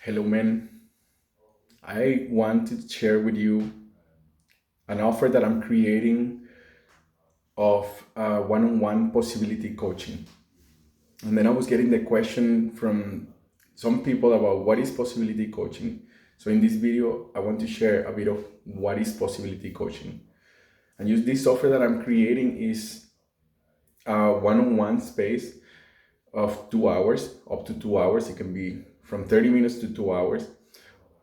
Hello, man. I want to share with you an offer that I'm creating of one-on-one possibility coaching. And then I was getting the question from some people about what is possibility coaching. So in this video, I want to share a bit of what is possibility coaching. And use this offer that I'm creating is a one-on-one space of 2 hours, up to 2 hours. It can be from 30 minutes to 2 hours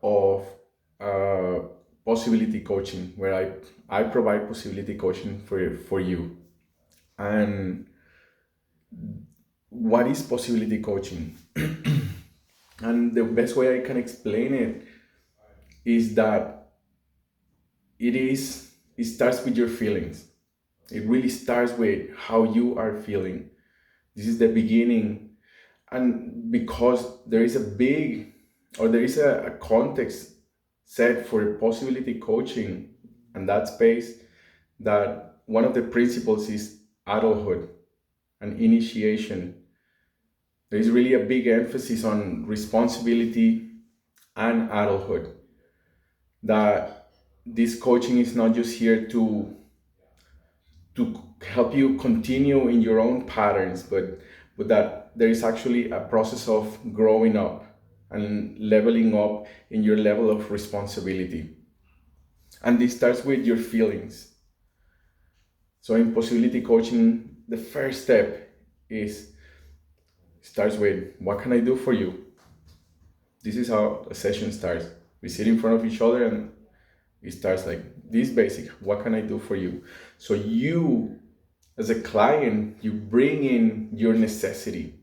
of uh, possibility coaching, where I provide possibility coaching for you. And what is possibility coaching? And the best way I can explain it is that it starts with your feelings. It really starts with how you are feeling. This is the beginning. And because there is a big, or there is a context set for possibility coaching and that space, that one of the principles is adulthood and initiation. There is really a big emphasis on responsibility and adulthood. That this coaching is not just here to help you continue in your own patterns, but that there is actually a process of growing up and leveling up in your level of responsibility. And this starts with your feelings. So in possibility coaching, the first step is starts with, what can I do for you? This is how a session starts. We sit in front of each other and it starts like this basic, what can I do for you? So you, as a client, you bring in your necessity.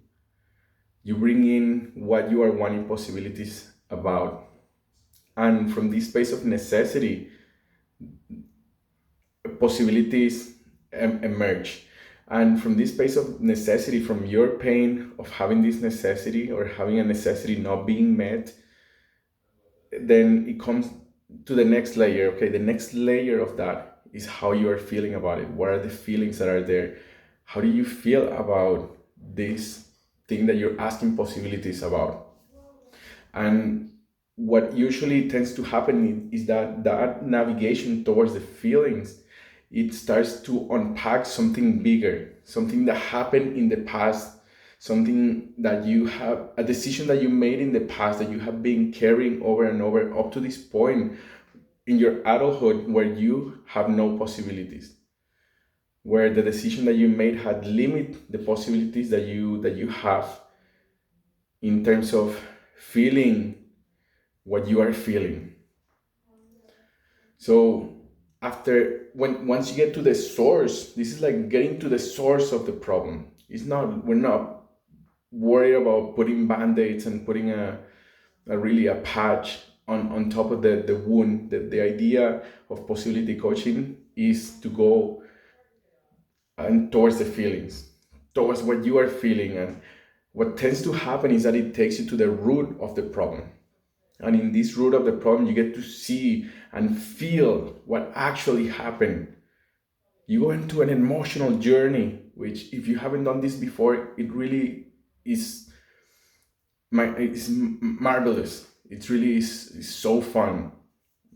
You bring in what you are wanting possibilities about. And from this space of necessity, possibilities emerge. And from this space of necessity, from your pain of having this necessity or having a necessity not being met, then it comes to the next layer. Okay, the next layer of that is how you are feeling about it. What are the feelings that are there? How do you feel about this thing that you're asking possibilities about? And what usually tends to happen is that navigation towards the feelings, it starts to unpack something bigger, something that happened in the past, something that you have, a decision that you made in the past that you have been carrying over and over up to this point in your adulthood, where you have no possibilities, where the decision that you made had limited the possibilities that you have in terms of feeling what you are feeling. So after, when once you get to the source, this is like getting to the source of the problem. It's not, we're not worried about putting band-aids and putting a really a patch on top of the wound. The idea of possibility coaching is to go and towards the feelings, towards what you are feeling. And what tends to happen is that it takes you to the root of the problem. And in this root of the problem, you get to see and feel what actually happened. You go into an emotional journey, which, if you haven't done this before, it really is it's marvelous. It really is so fun,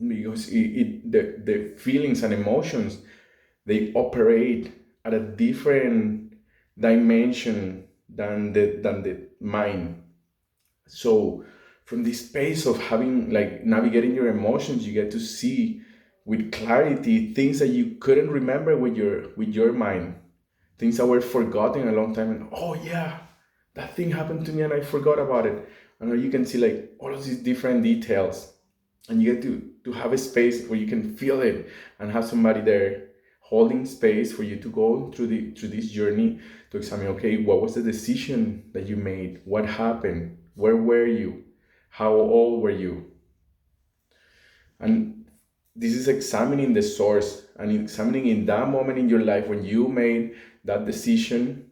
because the feelings and emotions, they operate at a different dimension than the mind. So from this space of having, like, navigating your emotions, you get to see with clarity things that you couldn't remember with your mind, things that were forgotten a long time, and oh yeah, that thing happened to me and I forgot about it. And now you can see like all of these different details, and you get to have a space where you can feel it and have somebody there holding space for you to go through this journey, to examine, okay, what was the decision that you made, what happened, where were you, how old were you? And this is examining the source and examining in that moment in your life when you made that decision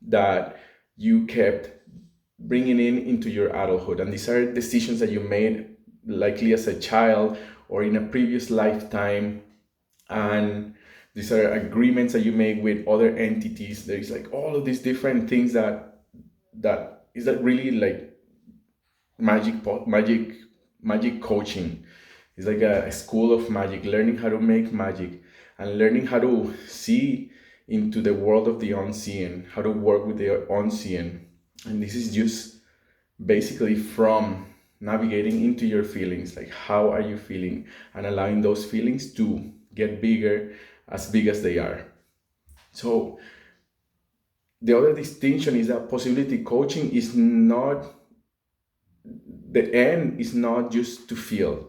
that you kept bringing into your adulthood. And these are decisions that you made likely as a child or in a previous lifetime. And these are agreements that you make with other entities. There is like all of these different things that is that really like magic coaching. It's like a school of magic, learning how to make magic and learning how to see into the world of the unseen, how to work with the unseen. And this is just basically from navigating into your feelings, like how are you feeling, and allowing those feelings to get bigger, as big as they are. So the other distinction is that possibility coaching is not, the end is not just to feel.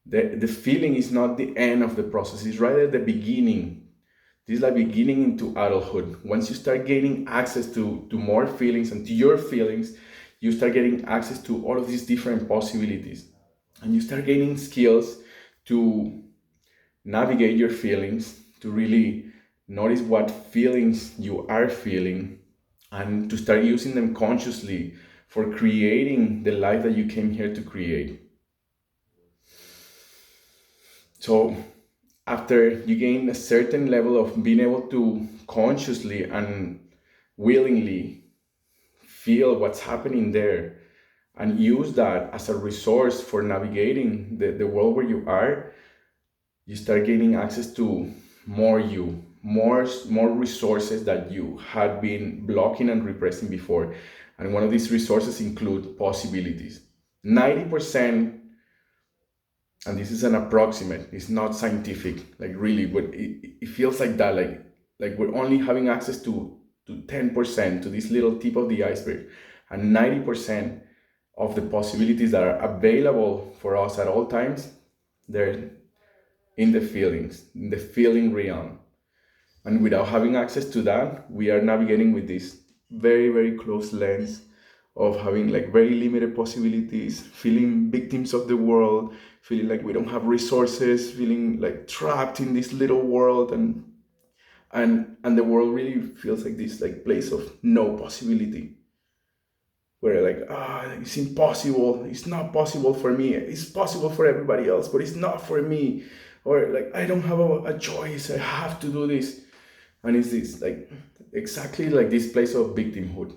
The feeling is not the end of the process, it's right at the beginning. This is like beginning into adulthood. Once you start gaining access to more feelings and to your feelings, you start getting access to all of these different possibilities. And you start gaining skills to navigate your feelings, to really notice what feelings you are feeling, and to start using them consciously for creating the life that you came here to create. So after you gain a certain level of being able to consciously and willingly feel what's happening there and use that as a resource for navigating the world where you are, you start gaining access to more more resources that you had been blocking and repressing before. And one of these resources include possibilities. 90%, and this is an approximate, it's not scientific, like really, but it feels like that, like we're only having access to 10%, to this little tip of the iceberg, and 90% of the possibilities that are available for us at all times, they're in the feelings, in the feeling realm. And without having access to that, we are navigating with this very, very close lens of having like very limited possibilities, feeling victims of the world, feeling like we don't have resources, feeling like trapped in this little world, and the world really feels like this like place of no possibility. Where like, it's impossible, it's not possible for me, it's possible for everybody else, but it's not for me. Or like, I don't have a choice, I have to do this. And it's this like exactly like this place of victimhood.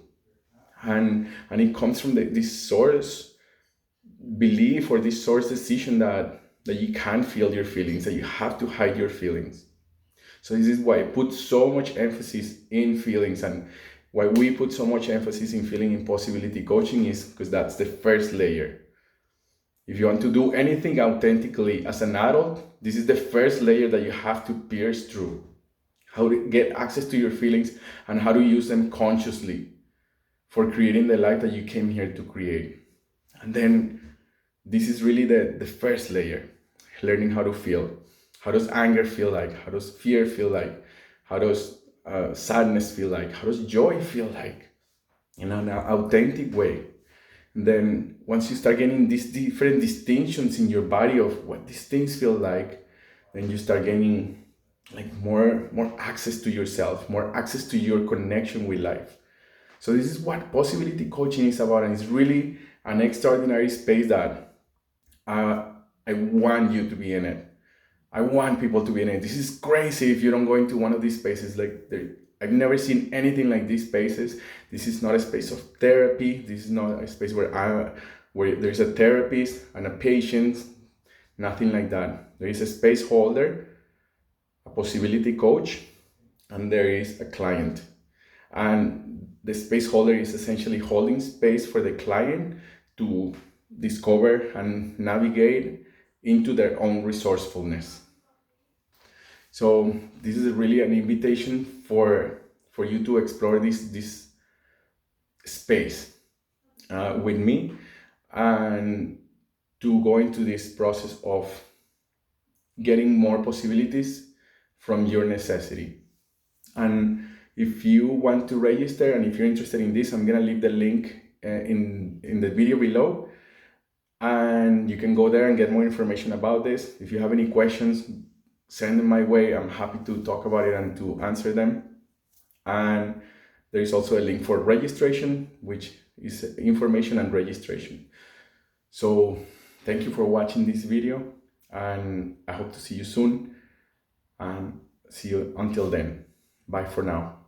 And it comes from this source belief or this source decision that you can't feel your feelings, that you have to hide your feelings. So this is why I put so much emphasis in feelings, and why we put so much emphasis in feeling in possibility coaching is because that's the first layer. If you want to do anything authentically as an adult, this is the first layer that you have to pierce through. How to get access to your feelings and how to use them consciously for creating the life that you came here to create. And then this is really the first layer, learning how to feel. How does anger feel like? How does fear feel like? How does sadness feel like? How does joy feel like? In an authentic way. And then once you start getting these different distinctions in your body of what these things feel like, then you start gaining like more access to yourself, more access to your connection with life. So this is what possibility coaching is about, and it's really an extraordinary space that I want you to be in it. I want people to be in it. This is crazy if you don't go into one of these spaces. I've never seen anything like these spaces. This is not a space of therapy. This is not a space where there's a therapist and a patient. Nothing like that. There is a space holder, a possibility coach, and there is a client. And the space holder is essentially holding space for the client to discover and navigate into their own resourcefulness. So this is really an invitation for you to explore this space with me, and to go into this process of getting more possibilities from your necessity. And if you want to register, and if you're interested in this, I'm gonna leave the link in the video below, and you can go there and get more information about this. If you have any questions, send them my way. I'm happy to talk about it and to answer them. And there is also a link for registration, which is information and registration. So thank you for watching this video, and I hope to see you soon, and see you until then. Bye for now.